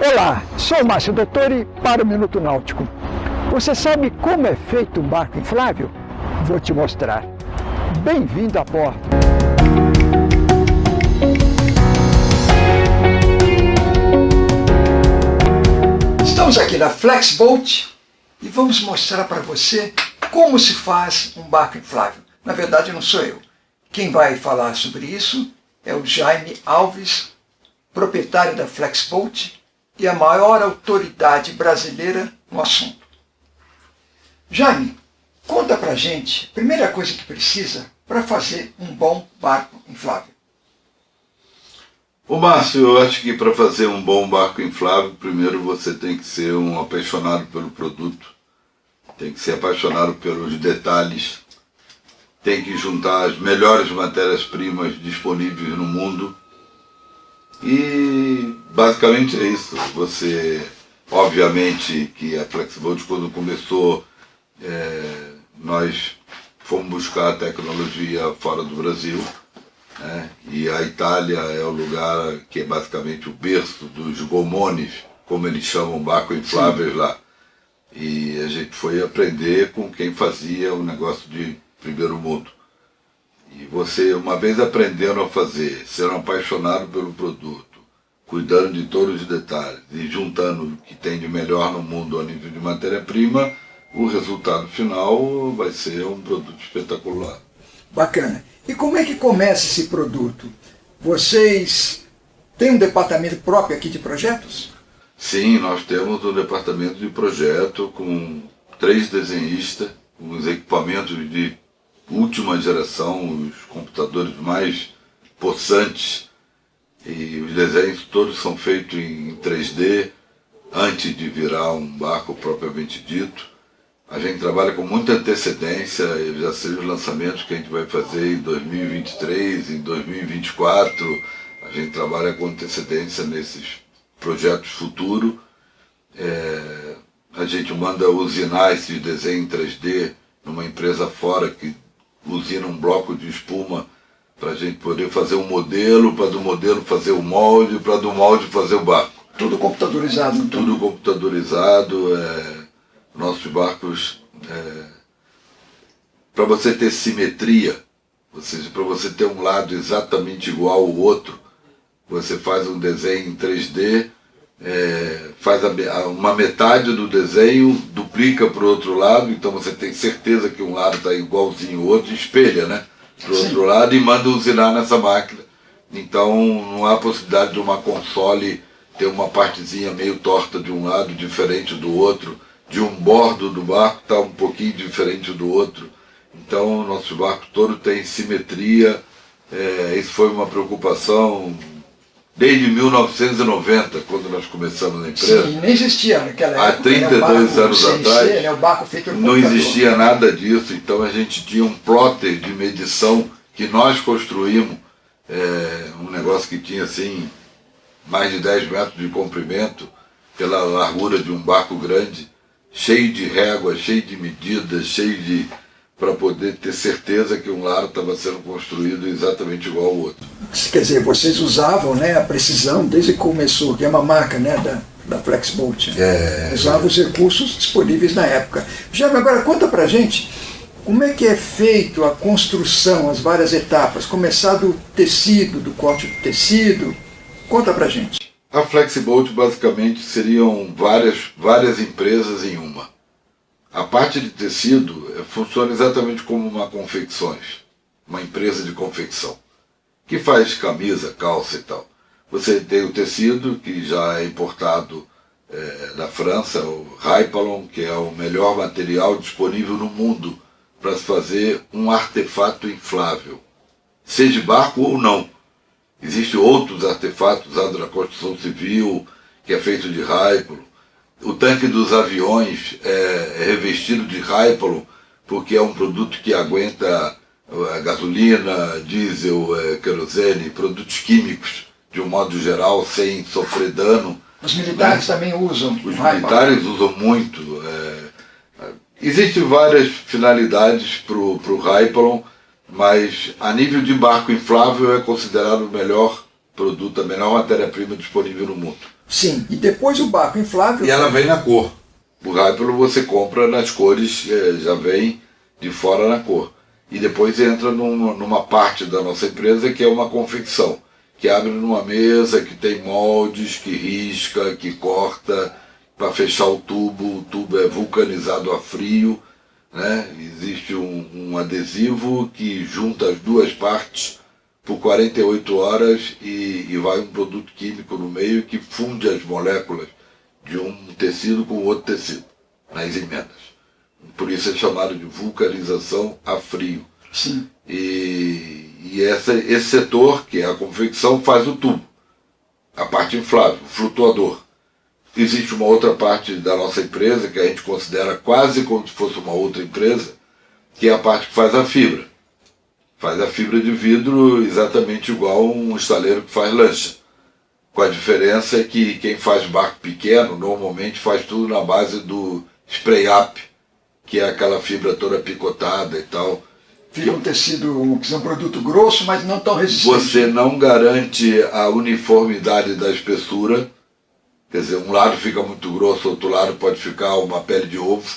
Olá, sou o Márcio Dottore para o Minuto Náutico. Você sabe como é feito um barco inflável? Vou te mostrar. Bem-vindo a bordo! Estamos aqui na Flexboat e vamos mostrar para você como se faz um barco inflável. Na verdade, não sou eu. Quem vai falar sobre isso é o Jaime Alves, proprietário da Flexboat e a maior autoridade brasileira no assunto. Jaime, conta pra gente a primeira coisa que precisa para fazer um bom barco inflável. Ô Márcio, eu acho que para fazer um bom barco inflável, primeiro você tem que ser um apaixonado pelo produto, tem que ser apaixonado pelos detalhes, tem que juntar as melhores matérias-primas disponíveis no mundo e basicamente é isso. Você, obviamente que a Flexboat quando começou, nós fomos buscar a tecnologia fora do Brasil, e a Itália é o lugar que é basicamente o berço dos gomones, como eles chamam barco infláveis. Sim. Lá. E a gente foi aprender com quem fazia o negócio de primeiro mundo. E você, uma vez aprendendo a fazer, sendo apaixonado pelo produto, cuidando de todos os detalhes e juntando o que tem de melhor no mundo a nível de matéria-prima, o resultado final vai ser um produto espetacular. Bacana. E como é que começa esse produto? Vocês têm um departamento próprio aqui de projetos? Sim, nós temos um departamento de projeto com 3 desenhistas, com os equipamentos de última geração, os computadores mais possantes, e os desenhos todos são feitos em 3D antes de virar um barco propriamente dito. A gente trabalha com muita antecedência, eu já sei os lançamentos que a gente vai fazer em 2023, em 2024. A gente trabalha com antecedência nesses projetos futuros. A gente manda usinar esses desenhos em 3D numa empresa fora que usina um bloco de espuma para a gente poder fazer um modelo, para do modelo fazer o molde, para do molde fazer o barco. Tudo computadorizado? Então. Tudo computadorizado. Nossos barcos, para você ter simetria, ou seja, para você ter um lado exatamente igual ao outro, você faz um desenho em 3D, faz uma metade do desenho, duplica para o outro lado, então você tem certeza que um lado está igualzinho ao outro, espelha, né? Para o outro lado e manda usinar nessa máquina. Então não há possibilidade de uma console ter uma partezinha meio torta de um lado, diferente do outro, de um bordo do barco está um pouquinho diferente do outro. Então o nosso barco todo tem simetria. Isso foi uma preocupação desde 1990, quando nós começamos na empresa. Sim, nem existia naquela época. Há 32 anos CNC, atrás, o barco feito no não computador. existia nada disso, então a gente tinha um plotter de medição que nós construímos, um negócio que tinha assim, mais de 10 metros de comprimento, pela largura de um barco grande, cheio de régua, cheio de medidas, para poder ter certeza que um lado estava sendo construído exatamente igual ao outro. Quer dizer, vocês usavam, a precisão desde que começou, que é uma marca, da Flexboat. Usavam os recursos disponíveis na época. Já agora conta pra gente como é que é feito a construção, as várias etapas, começar do tecido, do corte do tecido. Conta pra gente. A Flexboat basicamente seriam várias empresas em uma. A parte de tecido funciona exatamente como uma confecções, uma empresa de confecção, que faz camisa, calça e tal. Você tem o tecido, que já é importado da França, o Hypalon, que é o melhor material disponível no mundo para se fazer um artefato inflável, seja barco ou não. Existem outros artefatos usados na construção civil, que é feito de Hypalon. O tanque dos aviões é revestido de Hypalon, porque é um produto que aguenta gasolina, diesel, querosene, produtos químicos, de um modo geral, sem sofrer dano. Os militares também usam. Os militares usam muito. Existem várias finalidades para o Hypalon, mas a nível de barco inflável é considerado o melhor produto, a melhor matéria-prima disponível no mundo. Sim, e depois o barco inflável... E ela vem na cor. O Hypalo você compra nas cores, já vem de fora na cor. E depois entra numa parte da nossa empresa que é uma confecção, que abre numa mesa, que tem moldes, que risca, que corta para fechar o tubo é vulcanizado a frio, né? Existe um adesivo que junta as duas partes por 48 horas e vai um produto químico no meio que funde as moléculas de um tecido com outro tecido, nas emendas. Por isso é chamado de vulcanização a frio. Sim. E esse setor, que é a confecção, faz o tubo, a parte inflável, o flutuador. Existe uma outra parte da nossa empresa, que a gente considera quase como se fosse uma outra empresa, que é a parte que faz a fibra. Faz a fibra de vidro exatamente igual um estaleiro que faz lancha. Com a diferença que quem faz barco pequeno normalmente faz tudo na base do spray-up, que é aquela fibra toda picotada e tal. Fica um tecido, um produto grosso, mas não tão resistente. Você não garante a uniformidade da espessura. Quer dizer, um lado fica muito grosso, outro lado pode ficar uma pele de ovo,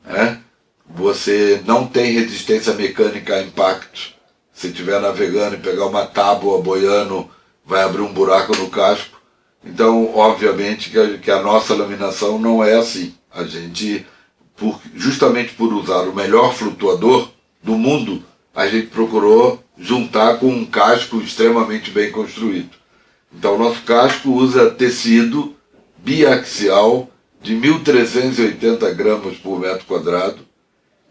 né? Você não tem resistência mecânica a impactos. Se estiver navegando e pegar uma tábua boiando, vai abrir um buraco no casco. Então, obviamente, que a nossa laminação não é assim. A gente, justamente por usar o melhor flutuador do mundo, a gente procurou juntar com um casco extremamente bem construído. Então, o nosso casco usa tecido biaxial de 1.380 gramas por metro quadrado,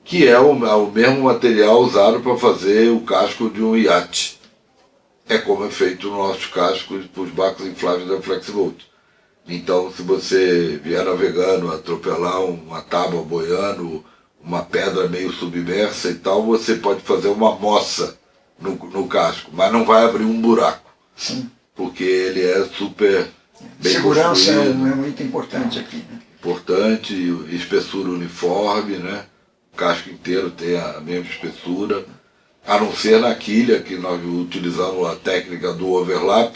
que é o mesmo material usado para fazer o casco de um iate. É como é feito nos nossos cascos para os barcos infláveis da Flexiboat. Então, se você vier navegando, atropelar uma tábua boiando, uma pedra meio submersa e tal, você pode fazer uma moça no casco, mas não vai abrir um buraco. Sim. Porque ele é super bem Segurança é construído. um item importante aqui, né? Importante, espessura uniforme, né? O casco inteiro tem a mesma espessura, a não ser na quilha, que nós utilizamos a técnica do overlap,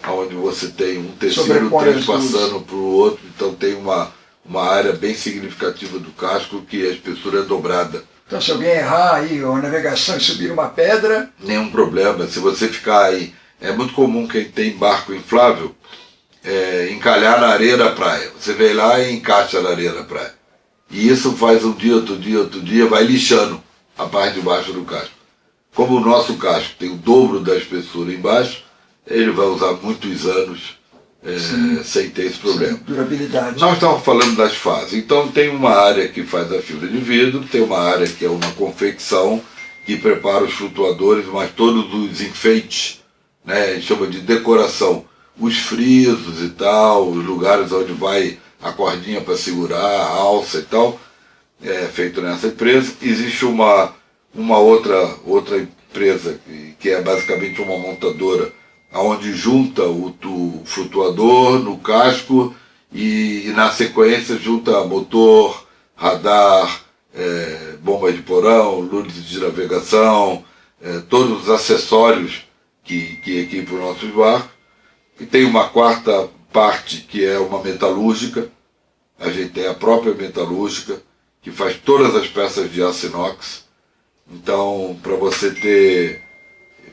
onde você tem um tecido transpassando para o outro, então tem uma área bem significativa do casco que a espessura é dobrada. Então, se alguém errar aí a navegação e subir uma pedra... Nenhum problema. Se você ficar aí... É muito comum quem tem barco inflável encalhar na areia da praia. Você vem lá e encaixa na areia da praia. E isso faz um dia, outro dia, vai lixando a parte de baixo do casco. Como o nosso casco tem o dobro da espessura embaixo, ele vai usar muitos anos sem ter esse problema. Sim, durabilidade. Nós estamos falando das fases. Então tem uma área que faz a fibra de vidro, tem uma área que é uma confecção, que prepara os flutuadores, mas todos os enfeites, né, a gente chama de decoração, os frisos e tal, os lugares onde vai a cordinha para segurar, a alça e tal, é feito nessa empresa. Existe uma outra empresa que é basicamente uma montadora, onde junta o flutuador no casco e na sequência junta motor, radar, bomba de porão, luzes de navegação, todos os acessórios que equipam os nossos barcos. E tem uma quarta parte que é uma metalúrgica. A gente tem a própria metalúrgica, que faz todas as peças de aço inox. Então,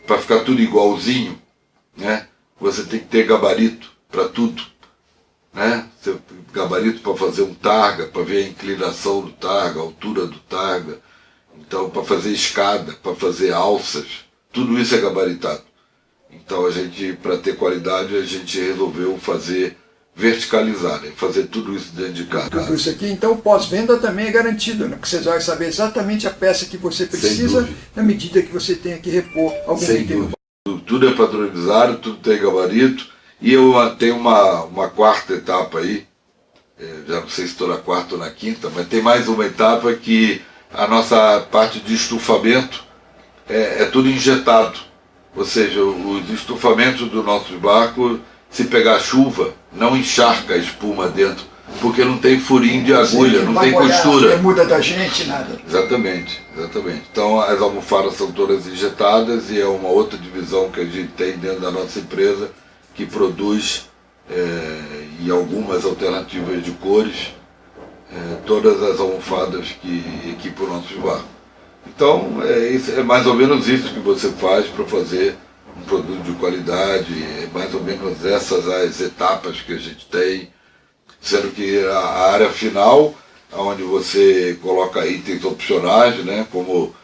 para ficar tudo igualzinho, né, você tem que ter gabarito para tudo. Né? Gabarito para fazer um targa, para ver a inclinação do targa, a altura do targa. Então, para fazer escada, para fazer alças, tudo isso é gabaritado. Então, para ter qualidade, a gente resolveu verticalizar, né? Fazer tudo isso dentro de casa. Tudo isso aqui, então, pós-venda também é garantido, né? Porque você vai saber exatamente a peça que você precisa na medida que você tenha que repor algum item. Tudo é padronizado, tudo tem gabarito. E eu tenho uma quarta etapa aí, já não sei se estou na quarta ou na quinta, mas tem mais uma etapa que a nossa parte de estufamento é tudo injetado. Ou seja, os estufamentos do nosso barco, se pegar chuva, não encharca a espuma dentro, porque não tem furinho de agulha, não tem costura. Não muda da gente, nada. Exatamente. Então as almofadas são todas injetadas e é uma outra divisão que a gente tem dentro da nossa empresa que produz e algumas alternativas de cores, todas as almofadas que equipam nossos barcos. Então, é mais ou menos isso que você faz para fazer um produto de qualidade, é mais ou menos essas as etapas que a gente tem, sendo que a área final, onde você coloca itens opcionais, né, como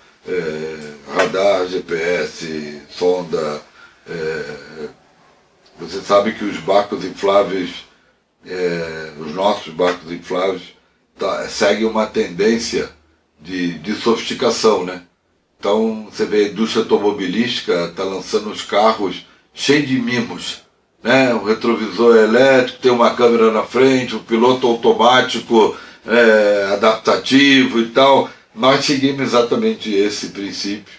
radar, GPS, sonda. Você sabe que os barcos infláveis, os nossos barcos infláveis, seguem uma tendência de sofisticação, né? Então você vê a indústria automobilística está lançando uns carros cheios de mimos, né? O retrovisor é elétrico, tem uma câmera na frente, o piloto automático, adaptativo e tal. Nós seguimos exatamente esse princípio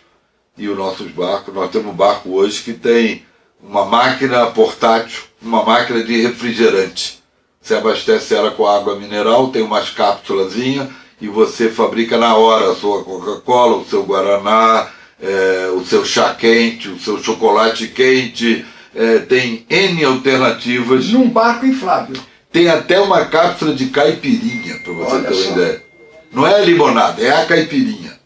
e os nossos barcos. Nós temos um barco hoje que tem uma máquina portátil, uma máquina de refrigerante. Você abastece ela com água mineral, tem umas cápsulazinhas e você fabrica na hora a sua Coca-Cola, o seu Guaraná, o seu chá quente, o seu chocolate quente. Tem N alternativas. Num barco inflável. Tem até uma cápsula de caipirinha, para você ter uma ideia. Não é a limonada, é a caipirinha.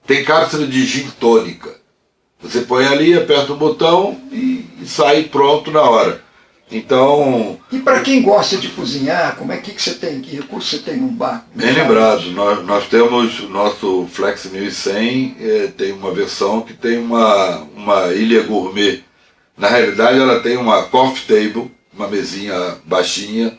Tem cápsula de gin tônica. Você põe ali, aperta o botão e sai pronto na hora. Então... E para quem gosta de cozinhar, como é que você tem? Que recurso você tem num barco? Bem lembrado, nós temos o nosso Flex 1100, tem uma versão que tem uma ilha gourmet. Na realidade ela tem uma coffee table, uma mesinha baixinha,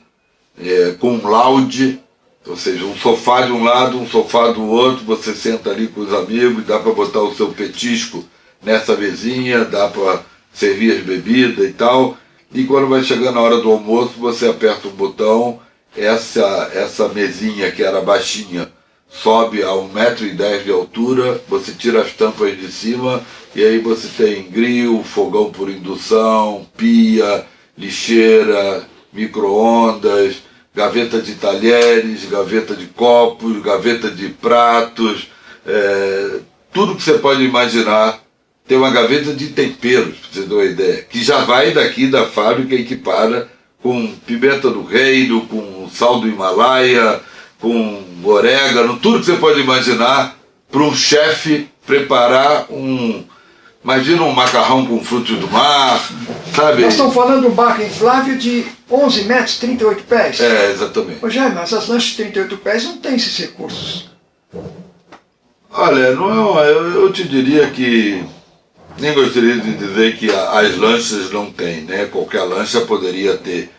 com um lounge, ou seja, um sofá de um lado, um sofá do outro, você senta ali com os amigos, dá para botar o seu petisco nessa mesinha, dá para servir as bebidas e tal. E quando vai chegando a hora do almoço, você aperta um botão, essa mesinha que era baixinha sobe a 1,10 m de altura, você tira as tampas de cima e aí você tem grill, fogão por indução, pia, lixeira, micro-ondas, gaveta de talheres, gaveta de copos, gaveta de pratos, tudo que você pode imaginar. Tem uma gaveta de temperos, para você ter uma ideia, que já vai daqui da fábrica e que para com pimenta do reino, com sal do Himalaia, com orégano, tudo que você pode imaginar para um chefe preparar imagina um macarrão com frutos do mar, sabe? Nós estamos falando de um barco inflável de 11 metros, 38 pés. Exatamente. Ô Jaime, mas as lanchas de 38 pés não têm esses recursos. Olha, eu te diria que... Nem gostaria de dizer que as lanchas não têm, né? Qualquer lancha poderia ter.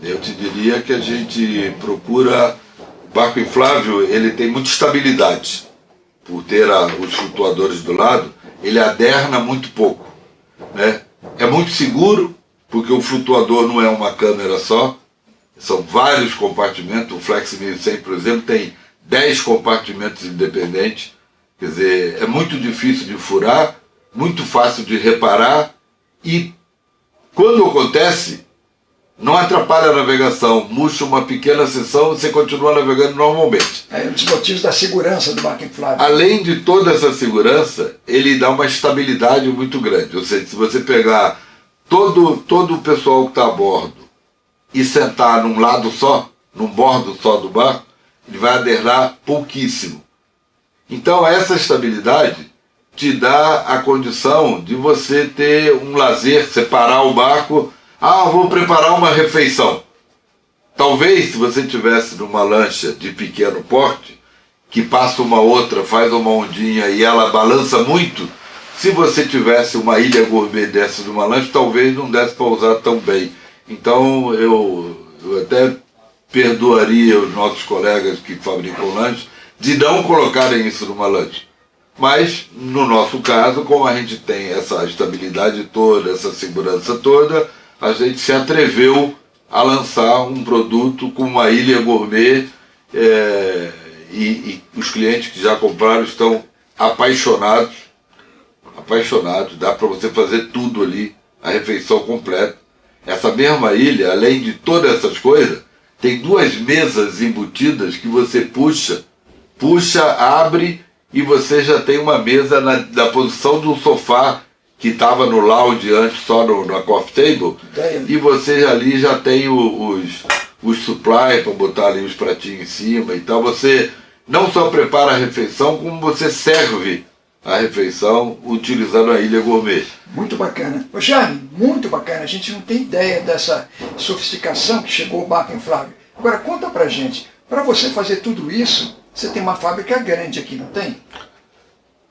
Eu te diria que a gente procura... O barco inflável, ele tem muita estabilidade. Por ter os flutuadores do lado, ele aderna muito pouco, né? É muito seguro, porque o flutuador não é uma câmera só. São vários compartimentos. O Flex 1100, por exemplo, tem 10 compartimentos independentes. Quer dizer, é muito difícil de furar, muito fácil de reparar e, quando acontece, não atrapalha a navegação. Murcha uma pequena seção, você continua navegando normalmente. É um dos motivos da segurança do barco inflável. Além de toda essa segurança, ele dá uma estabilidade muito grande. Ou seja, se você pegar todo o pessoal que está a bordo e sentar num lado só, num bordo só do barco, ele vai adernar pouquíssimo. Então essa estabilidade te dá a condição de você ter um lazer, separar o barco. Vou preparar uma refeição. Talvez se você tivesse numa lancha de pequeno porte, que passa uma outra, faz uma ondinha e ela balança muito, se você tivesse uma ilha gourmet dessa numa lancha, talvez não desse para usar tão bem. Então eu até perdoaria os nossos colegas que fabricam lanches de não colocarem isso numa lancha. Mas, no nosso caso, como a gente tem essa estabilidade toda, essa segurança toda, a gente se atreveu a lançar um produto com uma ilha gourmet e os clientes que já compraram estão apaixonados, dá para você fazer tudo ali, a refeição completa. Essa mesma ilha, além de todas essas coisas, tem 2 mesas embutidas que você puxa, abre e você já tem uma mesa na posição do sofá que estava no lounge antes só na coffee table, e você ali já tem os supply para botar ali os pratinhos em cima e tal. Você não só prepara a refeição, como você serve a refeição utilizando a ilha gourmet. Muito bacana. Ô Jaime, muito bacana. A gente não tem ideia dessa sofisticação que chegou o barco inflável. Agora conta pra gente, para você fazer tudo isso, você tem uma fábrica grande aqui, não tem?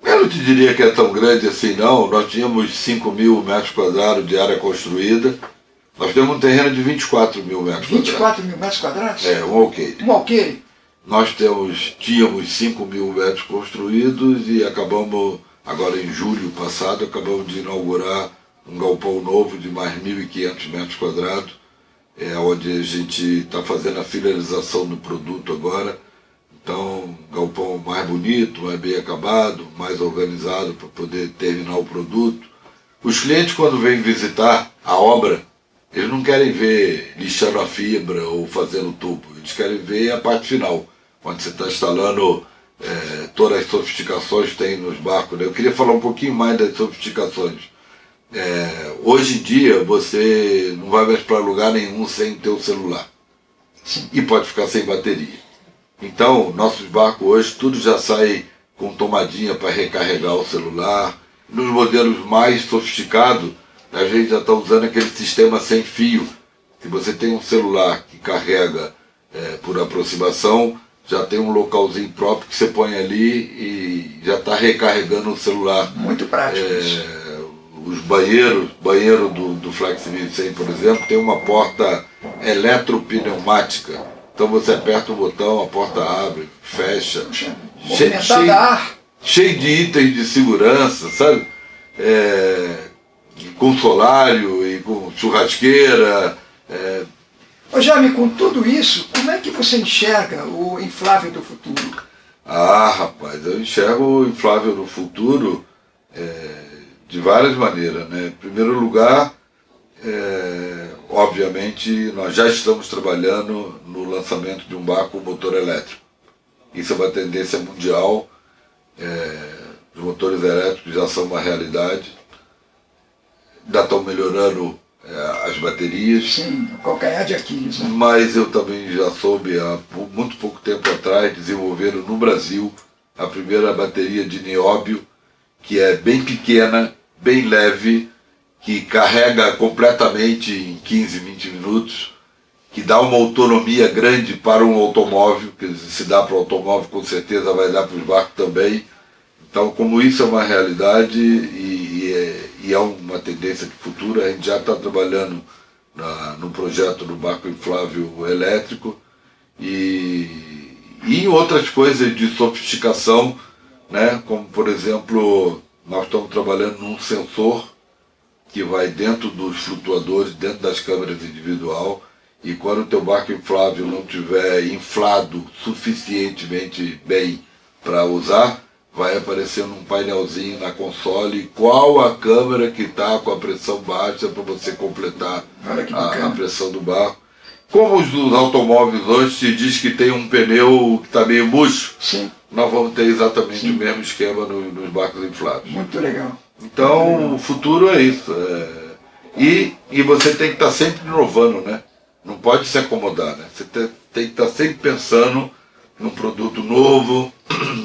Eu não te diria que é tão grande assim não. Nós tínhamos 5.000 metros quadrados de área construída. Nós temos um terreno de 24 mil metros quadrados. 24 mil metros quadrados? É, um alqueire. Um alqueire? Nós tínhamos 5.000 metros construídos e acabamos, agora em julho passado, acabamos de inaugurar um galpão novo de mais 1.500 metros quadrados, onde a gente está fazendo a finalização do produto agora. Então, galpão mais bonito, mais bem acabado, mais organizado para poder terminar o produto. Os clientes, quando vêm visitar a obra, eles não querem ver lixando a fibra ou fazendo tubo, eles querem ver a parte final, quando você está instalando todas as sofisticações que tem nos barcos. Né? Eu queria falar um pouquinho mais das sofisticações. Hoje em dia, você não vai mais para lugar nenhum sem ter o celular. Sim. E pode ficar sem bateria. Então, nossos barcos hoje, tudo já sai com tomadinha para recarregar o celular. Nos modelos mais sofisticados, a gente já está usando aquele sistema sem fio. Se você tem um celular que carrega por aproximação, já tem um localzinho próprio que você põe ali e já está recarregando o celular. Muito prático isso. Os banheiro do Flexibil 100, por exemplo, tem uma porta eletropneumática. Então você aperta o botão, a porta abre, fecha. Cheio de itens de segurança, sabe? Com solário e com churrasqueira. Ô Jaime, com tudo isso, como é que você enxerga o inflável do futuro? Ah, rapaz, eu enxergo o inflável do futuro de várias maneiras, né? Em primeiro lugar, obviamente, nós já estamos trabalhando no lançamento de um barco com motor elétrico. Isso é uma tendência mundial. Os motores elétricos já são uma realidade. Ainda estão melhorando as baterias. Sim, o calcanhar de Aquiles. Né? Mas eu também já soube, há muito pouco tempo atrás, desenvolveram no Brasil a primeira bateria de nióbio, que é bem pequena, bem leve, que carrega completamente em 15, 20 minutos, que dá uma autonomia grande para um automóvel, que se dá para o automóvel, com certeza vai dar para os barcos também. Então, como isso é uma realidade e é uma tendência futura, a gente já está trabalhando no projeto do barco inflável elétrico e em outras coisas de sofisticação, né? Como, por exemplo, nós estamos trabalhando num sensor que vai dentro dos flutuadores, dentro das câmeras individual, e quando o teu barco inflável não estiver inflado suficientemente bem para usar, vai aparecer num painelzinho na console qual a câmera que está com a pressão baixa para você completar a pressão do barco. Como os automóveis hoje se diz que tem um pneu que está meio murcho, sim, nós vamos ter exatamente o mesmo esquema nos barcos infláveis. Muito legal. Então, o futuro é isso. E você tem que estar sempre inovando, né? Não pode se acomodar, né? Você tem que estar sempre pensando num produto novo,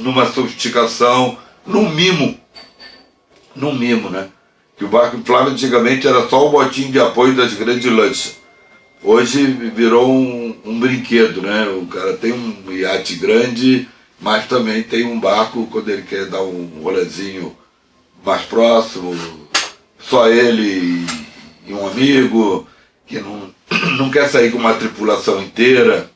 numa sofisticação, num mimo, né? Que o barco inflável antigamente era só o botinho de apoio das grandes lanchas. Hoje virou um brinquedo, né? O cara tem um iate grande, mas também tem um barco quando ele quer dar um rolezinho mais próximo, só ele e um amigo, que não quer sair com uma tripulação inteira.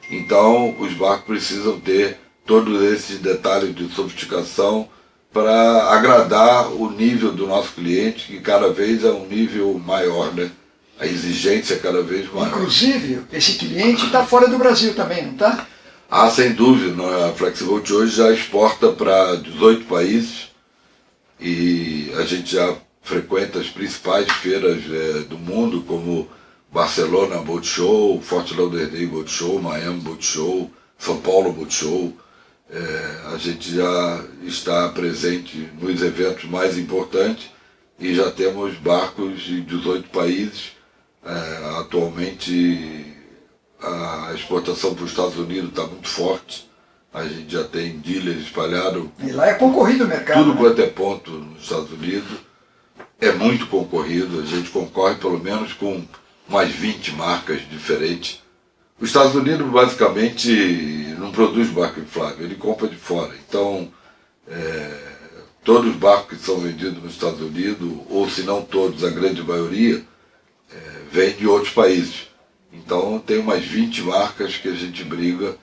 Então, os barcos precisam ter todos esses detalhes de sofisticação para agradar o nível do nosso cliente, que cada vez é um nível maior, né? A exigência é cada vez maior. Inclusive, esse cliente está fora do Brasil também, não está? Ah, sem dúvida. A Flexiboat hoje já exporta para 18 países e a gente já frequenta as principais feiras do mundo, como Barcelona Boat Show, Fort Lauderdale Boat Show, Miami Boat Show, São Paulo Boat Show. a gente já está presente nos eventos mais importantes e já temos barcos em 18 países. Atualmente a exportação para os Estados Unidos está muito forte. A gente já tem dealers espalhados. E lá é concorrido o mercado. Tudo quanto é ponto nos Estados Unidos. É muito concorrido. A gente concorre pelo menos com umas 20 marcas diferentes. Os Estados Unidos basicamente não produz barco inflável, ele compra de fora. Então, todos os barcos que são vendidos nos Estados Unidos, ou se não todos, a grande maioria, vem de outros países. Então tem umas 20 marcas que a gente briga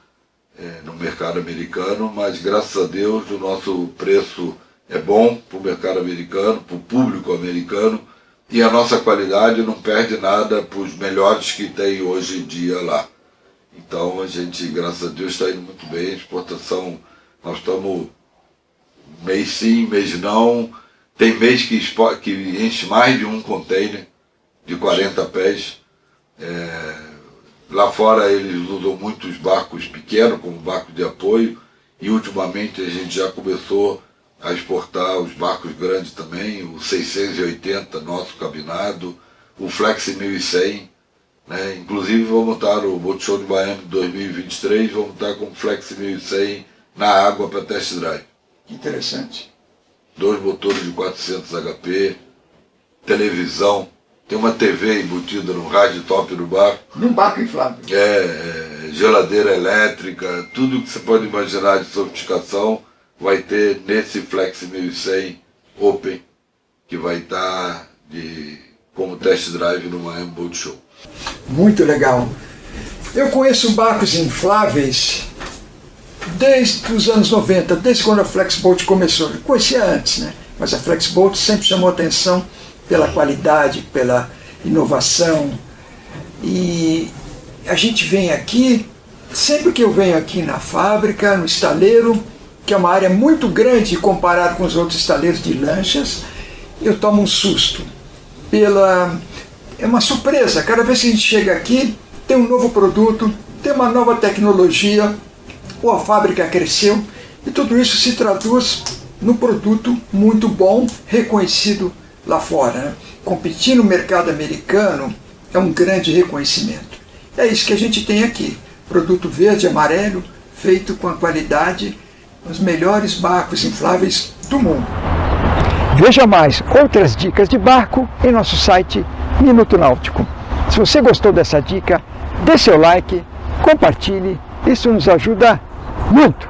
no mercado americano, mas graças a Deus o nosso preço é bom para o mercado americano, para o público americano, e a nossa qualidade não perde nada para os melhores que tem hoje em dia lá. Então a gente, graças a Deus, está indo muito bem. A exportação, nós estamos mês sim, mês não. Tem mês que enche mais de um container de 40 pés. Lá fora eles usam muitos barcos pequenos, como barcos de apoio, e ultimamente a gente já começou a exportar os barcos grandes também, o 680 nosso cabinado, o Flex 1100, né? Inclusive vamos estar no Boat Show de Miami 2023, vamos estar com o Flex 1100 na água para test drive. Interessante. 2 motores de 400 HP, televisão, tem uma TV embutida no rádio top do barco. Num barco inflável. Geladeira elétrica, tudo que você pode imaginar de sofisticação vai ter nesse Flex 1100 Open, que vai estar como test drive no Miami Boat Show. Muito legal. Eu conheço barcos infláveis desde os anos 90, desde quando a Flexboat começou. Eu conhecia antes, né? Mas a Flexboat sempre chamou atenção pela qualidade, pela inovação. E a gente vem aqui, sempre que eu venho aqui na fábrica, no estaleiro, que é uma área muito grande comparado com os outros estaleiros de lanchas, eu tomo um susto. É uma surpresa, cada vez que a gente chega aqui, tem um novo produto, tem uma nova tecnologia, ou a fábrica cresceu, e tudo isso se traduz num produto muito bom, reconhecido lá fora, né? Competir no mercado americano é um grande reconhecimento. É isso que a gente tem aqui, produto verde e amarelo, feito com a qualidade, os melhores barcos infláveis do mundo. Veja mais outras dicas de barco em nosso site Minuto Náutico. Se você gostou dessa dica, dê seu like, compartilhe, isso nos ajuda muito.